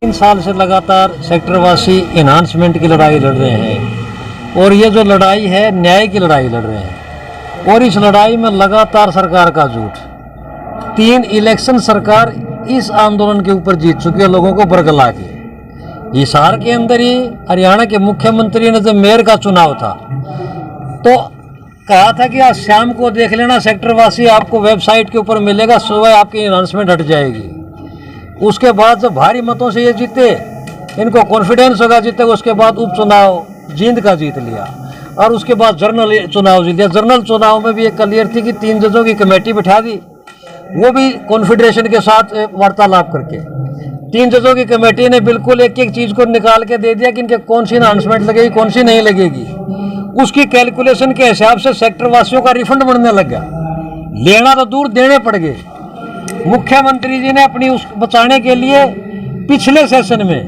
3 साल से लगातार सेक्टरवासी एनहांसमेंट की लड़ाई लड़ रहे हैं और ये जो लड़ाई है न्याय की लड़ाई लड़ रहे हैं और इस लड़ाई में लगातार सरकार का झूठ। 3 इलेक्शन सरकार इस आंदोलन के ऊपर जीत चुकी है, लोगों को बरगला के। हिसार के अंदर ही हरियाणा के मुख्यमंत्री ने जब मेयर का चुनाव था तो कहा था कि आज शाम को देख लेना सेक्टरवासी, आपको वेबसाइट के ऊपर मिलेगा, सुबह आपकी एनहांसमेंट हट जाएगी। उसके बाद जब भारी मतों से ये जीते, इनको कॉन्फिडेंस होगा जीते, उसके बाद उपचुनाव जींद का जीत लिया और उसके बाद जनरल चुनाव जीत लिया। जनरल चुनाव में भी एक क्लियर थी कि 3 जजों की कमेटी बिठा दी, वो भी कॉन्फिडेंशन के साथ वार्तालाप करके 3 जजों की कमेटी ने बिल्कुल एक एक चीज़ को निकाल के दे दिया कि इनके कौन सी एनहांसमेंट लगेगी, कौन सी नहीं लगेगी। उसकी कैलकुलेशन के हिसाब से सेक्टर वासियों का रिफंड बनने लग गया। लेना तो दूर, देने पड़ गए। मुख्यमंत्री जी ने अपनी उस बचाने के लिए पिछले सेशन में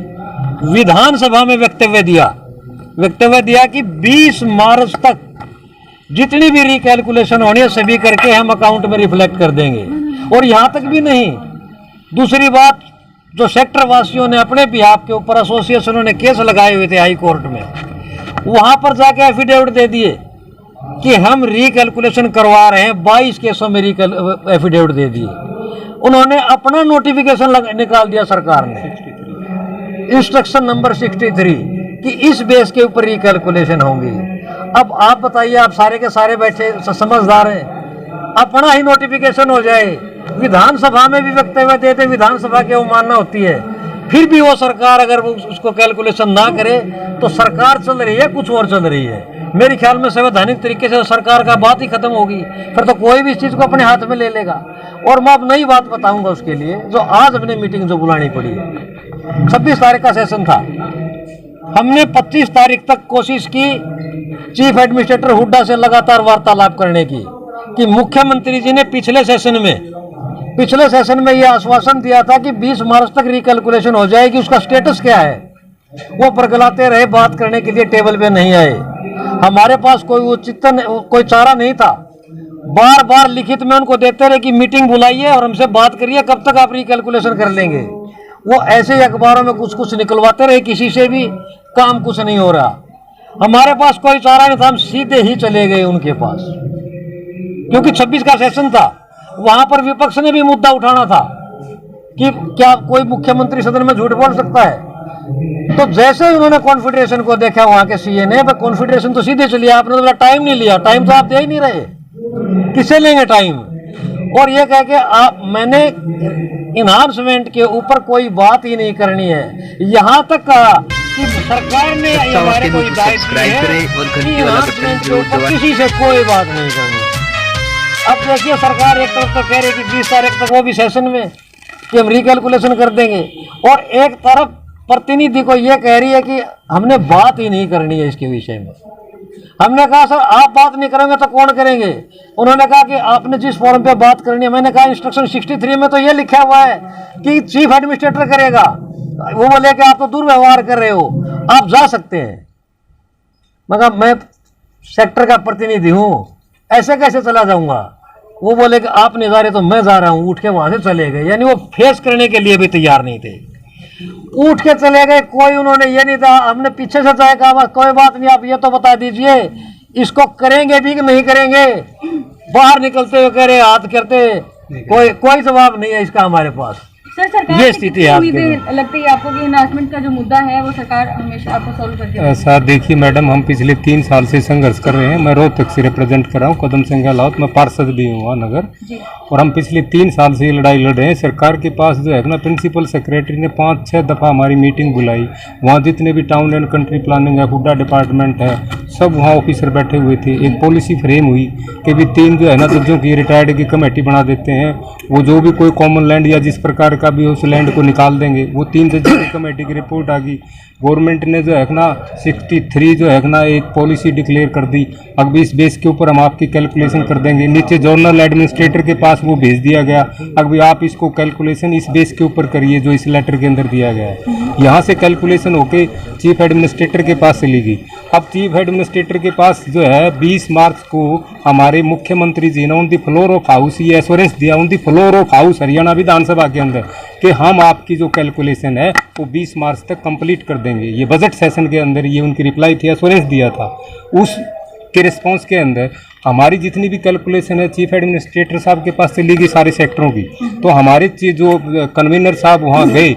विधानसभा में वक्तव्य दिया कि 20 मार्च तक जितनी भी रिकैलकुलेशन होनी है सभी करके हम अकाउंट में रिफ्लेक्ट कर देंगे। और यहाँ तक भी नहीं, दूसरी बात, जो सेक्टर वासियों ने अपने बिहाफ के ऊपर एसोसिएशनों ने केस लगाए हुए थे हाई कोर्ट में, वहाँ पर जाके एफिडेविट दे दिए कि हम रिकैलकुलेशन करवा रहे हैं। 22 केसों में एफिडेविट दे दिए। उन्होंने अपना नोटिफिकेशन निकाल दिया सरकार ने, इंस्ट्रक्शन नंबर 63 कि इस बेस के ऊपर रिकैलकुलेशन होंगी। अब आप बताइए, आप सारे के सारे बैठे समझदार हैं, अपना ही नोटिफिकेशन हो जाए, विधानसभा में भी वक्तव्य देते, विधानसभा की अवमानना होती है, फिर भी वो सरकार अगर उसको कैलकुलेशन ना करे तो सरकार चल रही है, कुछ और चल रही है। मेरे ख्याल में संवैधानिक तरीके से सरकार का बात ही खत्म होगी, फिर तो कोई भी इस चीज़ को अपने हाथ में ले लेगा। और मैं अब नई बात बताऊंगा उसके लिए, जो आज अपनी मीटिंग जो बुलानी पड़ी है। 26 तारीख का सेशन था, हमने 25 तारीख तक कोशिश की चीफ एडमिनिस्ट्रेटर हुड्डा से लगातार वार्तालाप करने की कि मुख्यमंत्री जी ने पिछले सेशन में यह आश्वासन दिया था कि 20 मार्च तक रिकैलकुलेशन हो जाएगी, उसका स्टेटस क्या है। वो बरगलाते रहे, बात करने के लिए टेबल पे नहीं आए। हमारे पास कोई चारा नहीं था। बार बार लिखित में उनको देते रहे कि मीटिंग बुलाइए और हमसे बात करिए, कब तक आप रिकैलकुलेशन कर लेंगे। वो ऐसे ही अखबारों में कुछ निकलवाते रहे, किसी से भी काम कुछ नहीं हो रहा। हमारे पास कोई चारा नहीं था, हम सीधे ही चले गए उनके पास, क्योंकि 26 का सेशन था। वहां पर विपक्ष ने भी मुद्दा उठाना था कि क्या कोई मुख्यमंत्री सदन में झूठ बोल सकता है। तो जैसे ही उन्होंने कॉन्फेडरेशन को देखा, वहां के सीए ने, कॉन्फेडरेशन तो सीधे चलिए, आपने तो टाइम नहीं लिया, टाइम तो आप दे ही नहीं रहे, किससे लेंगे टाइम। और ये कह के मैंने एनहांसमेंट के ऊपर कोई बात ही नहीं करनी है। यहाँ तक कहा कि सरकार ने हमारे को हिदायत दी है कि एनहांसमेंट के ऊपर किसी से कोई बात नहीं करनी। अब देखिए, सरकार एक तरफ तो कह रही है कि 20 तारीख तक, वो भी सेशन में, कि हम रिकैलकुलेशन कर देंगे, और एक तरफ प्रतिनिधि को ये कह रही है कि हमने बात ही नहीं करनी है इसके विषय में। हमने कहा सर आप बात नहीं करेंगे तो कौन करेंगे। उन्होंने कहा कि आपने जिस फॉर्म पे बात करनी है, मैंने कहा इंस्ट्रक्शन 63 में तो ये लिखा हुआ है कि चीफ एडमिनिस्ट्रेटर करेगा। वो बोले कि आप तो दुर्व्यवहार कर रहे हो, आप जा सकते हैं। मगर मैं सेक्टर का प्रतिनिधि हूँ, ऐसे कैसे चला जाऊंगा। वो बोले कि आप नहीं जा रहे तो मैं जा रहा हूँ, उठ के वहां से चले गए। यानी वो फेस करने के लिए भी तैयार नहीं थे, उठ के चले गए। कोई उन्होंने ये नहीं था, हमने पीछे से चाहे कहा कोई बात नहीं, आप ये तो बता दीजिए इसको करेंगे भी कि नहीं करेंगे। बाहर निकलते हुए कह रहे हाथ करते, कोई जवाब नहीं है इसका हमारे पास। सर, सरकार ये स्थिति है। उम्मीदें लगती है आपको कि एनहांसमेंट का जो मुद्दा है वो सरकार हमेशा आपको सॉल्व करके। सर देखिए मैडम, हम पिछले 3 साल से संघर्ष कर रहे हैं। मैं रोहतक से रिप्रेजेंट कर रहा हूँ, कदम सिंह गहलोत, मैं पार्षद भी हूँ नगर, और हम पिछले 3 साल से ये लड़ाई लड़ रहे हैं। सरकार के पास जो है ना, प्रिंसिपल सेक्रेटरी ने 5-6 दफ़ा हमारी मीटिंग बुलाई। वहाँ जितने भी टाउन एंड कंट्री प्लानिंग है, हुड्डा डिपार्टमेंट है, सब वहाँ ऑफिसर बैठे हुए थे। एक पॉलिसी फ्रेम हुई कि भी 3 जो है ना जजों की रिटायर्ड की कमेटी बना देते हैं, वो जो भी कोई कॉमन लैंड या जिस प्रकार का भी उस लैंड को निकाल देंगे। वो 3 जजों की कमेटी की रिपोर्ट आ गई। गवर्नमेंट ने जो है ना 63 जो है ना एक पॉलिसी डिक्लेयर कर दी। अब इस बेस के ऊपर हम आपकी कैलकुलेशन कर देंगे। नीचे जोनल एडमिनिस्ट्रेटर के पास वो भेज दिया गया, अब आप इसको कैलकुलेशन इस बेस के ऊपर करिए जो इस लेटर के अंदर दिया गया है। यहाँ से कैलकुलेशन होके चीफ एडमिनिस्ट्रेटर के पास चली गई। अब चीफ एडमिनिस्ट्रेटर के पास जो है 20 मार्च को हमारे मुख्यमंत्री जी ने on the floor of house ये एश्योरेंस दिया on the floor of house Haryana Vidhan Sabha के अंदर कि हम आपकी जो कैलकुलेशन है वो 20 मार्च तक कंप्लीट कर देंगे। ये बजट सेशन के अंदर ये उनकी रिप्लाई थी, एश्योरेंस दिया था। उस के रिस्पॉन्स के अंदर हमारी जितनी भी कैलकुलेशन है चीफ एडमिनिस्ट्रेटर साहब के पास से ली गई सारे सेक्टरों की। तो हमारे जो कन्वीनर साहब वहाँ गए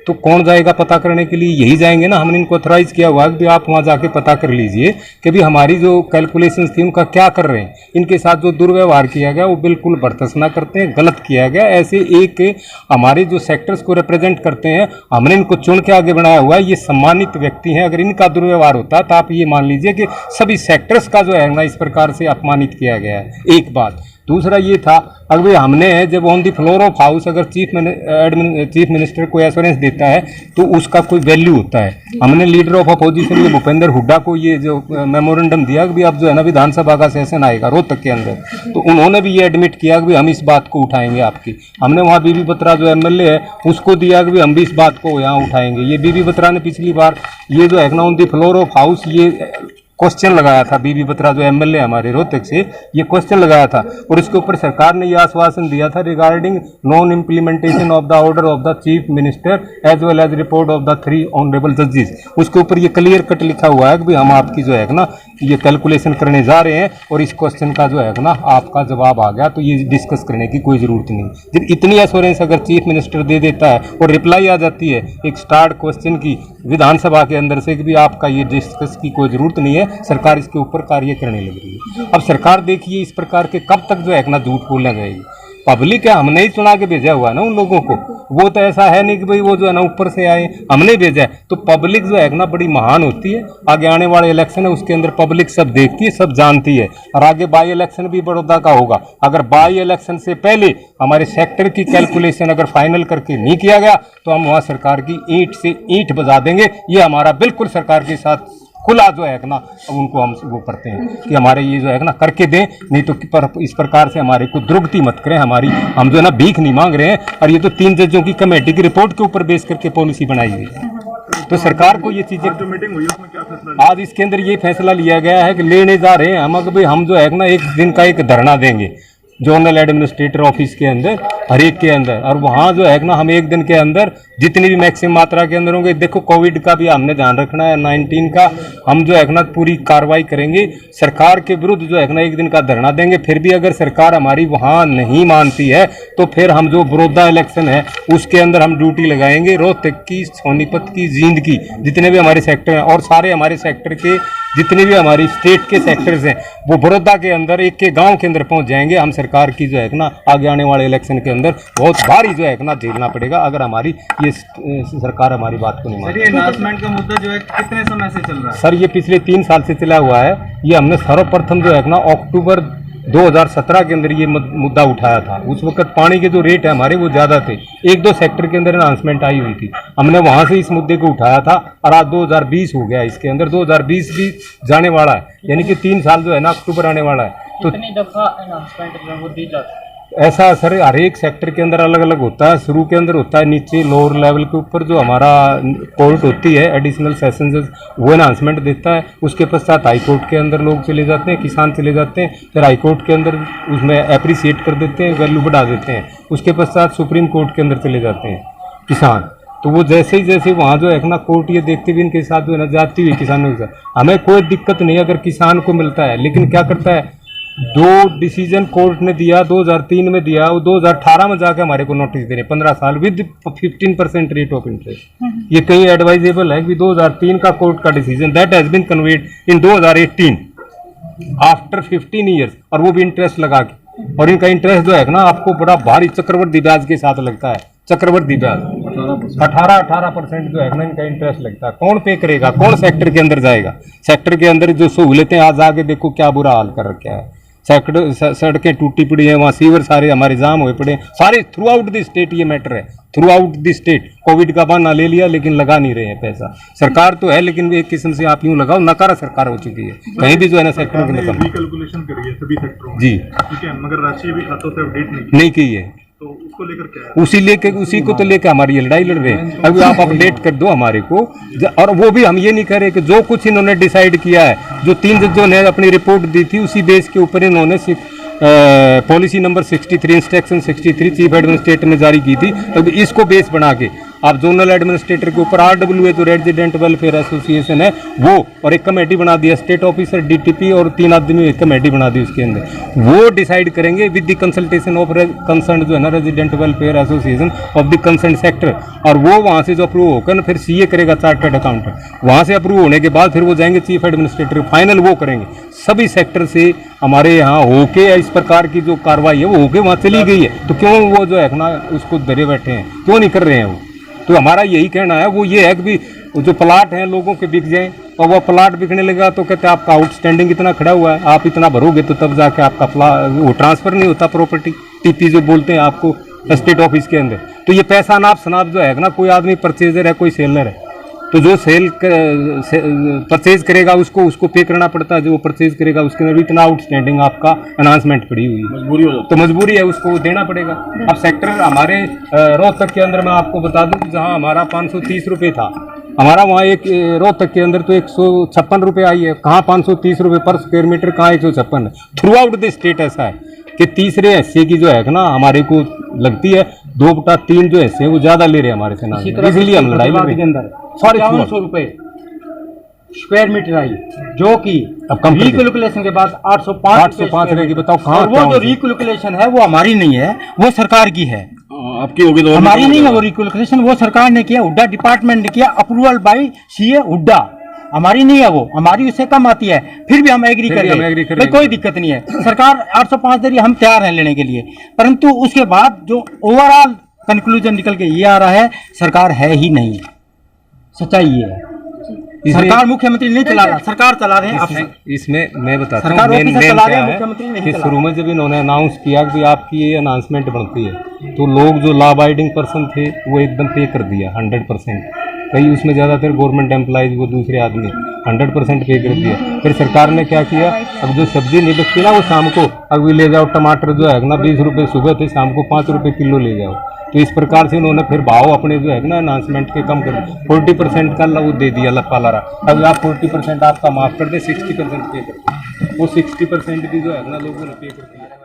तो कौन जाएगा पता करने के लिए? यही जाएंगे ना। हमने इनको ऑथराइज किया हुआ कि आप वहाँ जाके पता कर लीजिए कि भी हमारी जो कैलकुलेशंस थी उनका क्या कर रहे हैं। इनके साथ जो दुर्व्यवहार किया गया वो बिल्कुल बर्दाश्त ना करते हैं, गलत किया गया। ऐसे एक हमारे जो सेक्टर्स को रिप्रेजेंट करते हैं, हमने इनको चुन के आगे बढ़ाया हुआ है, ये सम्मानित व्यक्ति हैं। अगर इनका दुर्व्यवहार होता तो आप ये मान लीजिए कि सभी सेक्टर्स का जो है ना इस प्रकार से अपमानित किया गया है। एक बात। दूसरा ये था, अगर हमने जब on the floor of house अगर चीफ मिनिस्टर को एश्योरेंस देता है तो उसका कोई वैल्यू होता है। हमने लीडर ऑफ अपोजिशन ये भूपेंद्र हुड्डा को ये जो मेमोरेंडम दिया कि अब जो है ना विधानसभा का सेशन आएगा रोहतक के अंदर, तो उन्होंने भी ये एडमिट किया कि हम इस बात को उठाएंगे आपकी। हमने वहाँ बीबी बत्रा जो एमएलए है उसको दिया कि हम भी इस बात को यहाँ उठाएंगे। ये बीबी बत्रा ने पिछली बार ये जो है ना on the floor of house ये क्वेश्चन लगाया था, बीबी बत्रा जो एमएलए हमारे रोहतक से ये क्वेश्चन लगाया था और इसके ऊपर सरकार ने ये आश्वासन दिया था regarding non implementation of the order of the chief minister as well as report of the 3 honourable जजेस। उसके ऊपर ये क्लियर कट लिखा हुआ है कि भाई हम आपकी जो है ना ये कैलकुलेशन करने जा रहे हैं और इस क्वेश्चन का जो है ना आपका जवाब आ गया, तो ये डिस्कस करने की कोई ज़रूरत नहीं। जब इतनी एश्योरेंस अगर चीफ मिनिस्टर दे देता है और रिप्लाई आ जाती है एक स्टार्ट क्वेश्चन की विधानसभा के अंदर से कि भी आपका ये डिस्कस की कोई ज़रूरत नहीं है, सरकार इसके ऊपर कार्य करने लग रही है। अब सरकार देखिए इस प्रकार के कब तक जो है ना झूठ बोलना जाएगी। पब्लिक है, हमने ही चुना के भेजा हुआ ना उन लोगों को। वो तो ऐसा है नहीं कि भाई वो जो है ना ऊपर से आए, हमने भेजा है। तो पब्लिक जो है ना बड़ी महान होती है। आगे आने वाले इलेक्शन है उसके अंदर पब्लिक सब देखती है, सब जानती है। और आगे बाई इलेक्शन भी बड़ौदा का होगा। अगर बाई इलेक्शन से पहले हमारे सेक्टर की कैलकुलेशन अगर फाइनल करके नहीं किया गया तो हम वहाँ सरकार की ईंट से ईंट बजा देंगे। ये हमारा बिल्कुल सरकार के साथ खुला जो है ना अब उनको हम वो करते हैं कि हमारे ये जो है ना करके दें, नहीं तो इस प्रकार से हमारे को दुर्गति मत करें। हमारी हम जो है ना भीख नहीं मांग रहे हैं। और ये तो 3 जजों की कमेटी की रिपोर्ट के ऊपर बेस करके पॉलिसी बनाई हुई है। तो सरकार को ये चीजें जो मीटिंग हुई उसमें क्या फैसला आज इसके अंदर ये फैसला लिया गया है कि लेने जा रहे हैं हम अगर भाई हम जो है ना एक दिन का एक धरना देंगे जोनल एडमिनिस्ट्रेटर ऑफिस के अंदर हर एक के अंदर। और वहाँ जो है ना हम एक दिन के अंदर जितनी भी मैक्सिमम मात्रा के अंदर होंगे, देखो कोविड का भी हमने ध्यान रखना है, 19 का हम जो है ना पूरी कार्रवाई करेंगे। सरकार के विरुद्ध जो है ना एक दिन का धरना देंगे। फिर भी अगर सरकार हमारी वहाँ नहीं मानती है तो फिर हम जो बड़ौदा इलेक्शन है उसके अंदर हम ड्यूटी लगाएंगे। रोहतक की, सोनीपत की, जींद की जितने भी हमारे सेक्टर हैं और सारे हमारे सेक्टर के जितने भी हमारी स्टेट के सेक्टर्स हैं वो बड़ौदा के अंदर एक के गांव के अंदर पहुंच जाएंगे। हम सरकार की जो है ना आगे आने वाले इलेक्शन के अंदर बहुत भारी जो है ना झेलना पड़ेगा अगर हमारी ये सरकार हमारी बात को नहीं माने। सर, ये अनाउंसमेंट का मुद्दा जो है कितने समय से चल रहा है? सर ये पिछले 3 साल से चला हुआ है। ये हमने सर्वप्रथम जो है ना अक्टूबर 2017 के अंदर ये मुद्दा उठाया था। उस वक्त पानी के जो रेट है हमारे वो ज़्यादा थे। 1-2 सेक्टर के अंदर अनाउंसमेंट आई हुई थी, हमने वहाँ से इस मुद्दे को उठाया था। और आज 2020 हो गया, इसके अंदर 2020 भी जाने वाला है, यानी कि 3 साल जो है ना अक्टूबर आने वाला है। तो कितनी दफा अनाउंसमेंट जो वो दी जाती है? ऐसा सर हर एक सेक्टर के अंदर अलग अलग होता है। शुरू के अंदर होता है नीचे लोअर लेवल के ऊपर जो हमारा कोर्ट होती है एडिशनल सेशन जज वो अनाउंसमेंट देता है। उसके पश्चात हाई कोर्ट के अंदर लोग चले जाते हैं, किसान चले जाते हैं। फिर हाई कोर्ट के अंदर उसमें अप्रिसिएट कर देते हैं, वैल्यू बढ़ा देते हैं। उसके पश्चात सुप्रीम कोर्ट के अंदर चले जाते हैं किसान। तो वो जैसे वहाँ जो है ना कोर्ट ये देखते हुए इनके साथ जो है ना जाती हुई किसानों के साथ हमें कोई दिक्कत नहीं अगर किसान को मिलता है। लेकिन क्या करता है, 2 डिसीजन कोर्ट ने दिया, 2003 में दिया, वो 2018 में जाके हमारे को नोटिस दे रहे 15 साल विद 15% रेट ऑफ इंटरेस्ट। ये कहीं एडवाइजेबल है कि 2003 का कोर्ट का decision that has been conveyed in 2018 after 15 years, और वो भी इंटरेस्ट लगा के। और इनका इंटरेस्ट जो है ना आपको बड़ा भारी चक्रवर्ती ब्याज के साथ लगता है। चक्रवर्ती ब्याज 18% जो है ना इनका इंटरेस्ट लगता है। कौन पे करेगा, कौन सेक्टर के अंदर जाएगा? सेक्टर के अंदर जो सहूलतें आज आगे देखो क्या बुरा हाल कर रखा है। सड़कें टूटी पड़ी हैं, वहाँ सीवर सारे हमारे जाम हुए पड़े हैं सारे थ्रू आउट द स्टेट। ये मैटर है through out the state. Covid का बहाना ले लिया लेकिन लगा नहीं रहे हैं पैसा। सरकार तो है लेकिन एक किस्म से आप यूँ लगाओ नकारा सरकार हो चुकी है। कहीं भी जो है ना सेक्टर के अंदर कैलकुलेशन करी है सभी सेक्टरों में जी, ठीक है, मगर राशि भी खातों से अपडेट नहीं की है। तो उसको लेकर क्या है? उसी को तो लेकर हमारी ये लड़ाई लड़ रहे हैं। अभी आप अपडेट कर दो हमारे को, और वो भी हम ये नहीं कह रहे कि जो कुछ इन्होंने डिसाइड किया है, जो 3 जजों ने अपनी रिपोर्ट दी थी उसी बेस के ऊपर इन्होंने policy number 63 instruction 63 chief administrator ने जारी की थी। अब इसको बेस बना के आप जोनल एडमिनिस्ट्रेटर के ऊपर RWA जो रेजिडेंट वेलफेयर एसोसिएशन है वो, और एक कमेटी बना दी है, स्टेट ऑफिसर DTP और 3 आदमी एक कमेटी बना दी, उसके अंदर वो डिसाइड करेंगे with the consultation of concern जो है ना resident welfare association of the concern sector, और वो वहाँ से जो अप्रूव होकर ना फिर CA करेगा, चार्टर्ड अकाउंटेंट, वहाँ से अप्रूव होने के बाद फिर वो जाएंगे चीफ एडमिनिस्ट्रेटर, फाइनल वो करेंगे। सभी सेक्टर से हमारे यहाँ होके इस प्रकार की जो कार्रवाई है वो होके वहाँ चली गई है, तो क्यों वो जो है ना उसको धरे बैठे हैं, क्यों नहीं कर रहे हैं वो? तो हमारा यही कहना है, वो ये है कि भी जो प्लाट हैं लोगों के बिक जाएं, और वो प्लाट बिकने लगा तो कहते हैं आपका आउटस्टैंडिंग इतना खड़ा हुआ है, आप इतना भरोगे तो तब जाके आपका वो ट्रांसफर नहीं होता प्रॉपर्टी, TP जो बोलते हैं आपको स्टेट ऑफिस के अंदर। तो ये पैसा नाप शनाप जो है ना, कोई आदमी परचेजर है, कोई सेलर है, तो जो परचेज करेगा उसको पे करना पड़ता है, जो परचेज करेगा उसके अंदर इतना आउटस्टैंडिंग आपका अनाउंसमेंट पड़ी हुई है, मजबूरी हो जाती तो मजबूरी है, उसको देना पड़ेगा। अब सेक्टर हमारे रोहतक के अंदर मैं आपको बता दूं कि जहां हमारा 530 रुपये था, हमारा वहाँ एक रोहतक के अंदर तो 156 रुपये आई है। कहाँ 530 रुपये पर स्क्वायर मीटर, कहाँ 156 है। थ्रू आउट द स्टेट ऐसा है कि तीसरे हिस्से की जो है ना हमारे को लगती है 2/3 जो हिस्से है वो ज्यादा ले रहे हैं हमारे से ना, इसलिए हम लड़ाई लड़ रहे हैं। 5500 रुपए स्क्वायर मीटर आई, जो कि अब कम रिकैलकुलेशन के बाद 805 रहेगी। बताओ कहाँ, वो जो रिकैलकुलेशन है वो हमारी नहीं है, वो सरकार की है, आपकी होगी तो हमारी नहीं है। वो रिकैलकुलेशन वो सरकार ने किया, हुड्डा डिपार्टमेंट ने किया, अप्रूवल बाय CA हुड्डा, हमारी नहीं है, वो हमारी उससे कम आती है, फिर भी हम एग्री करेंगे, कोई दिक्कत नहीं है। सरकार 805 दे रही है, हम तैयार हैं लेने के लिए, परंतु उसके बाद जो ओवरऑल कंक्लूजन निकल के ये आ रहा है, सरकार है ही नहीं। सच्चाई ये है, सरकार मुख्यमंत्री नहीं चला रहा, सरकार चला रहे हैं। इसमें मैं बताता हूँ सरकार मेन चला रहे क्या हैं, है मुख्यमंत्री नहीं कि चला शुरू में जब इन्होंने अनाउंस किया कि आपकी ये अनाउंसमेंट बनती है, तो लोग जो लॉ अबाइडिंग पर्सन थे वो एकदम पे कर दिया 100%। कई उसमें ज़्यादातर गवर्नमेंट एम्प्लॉइज वो दूसरे आदमी 100% पे कर दिया। फिर सरकार ने क्या किया, अब जो सब्जी नहीं बिकती ना वो शाम को अब ले जाओ, टमाटर जो है ना 20 रुपये सुबह थे, शाम को 5 रुपये किलो ले जाओ। तो इस प्रकार से उन्होंने फिर भाव अपने जो है ना अनाउंसमेंट के कम कर 40% का वो दे दिया लप्पा लारा। अब आप 40% आपका माफ कर दे, 60% पे कर दे, वो 60% भी जो है ना लोगों ने पे कर दिया।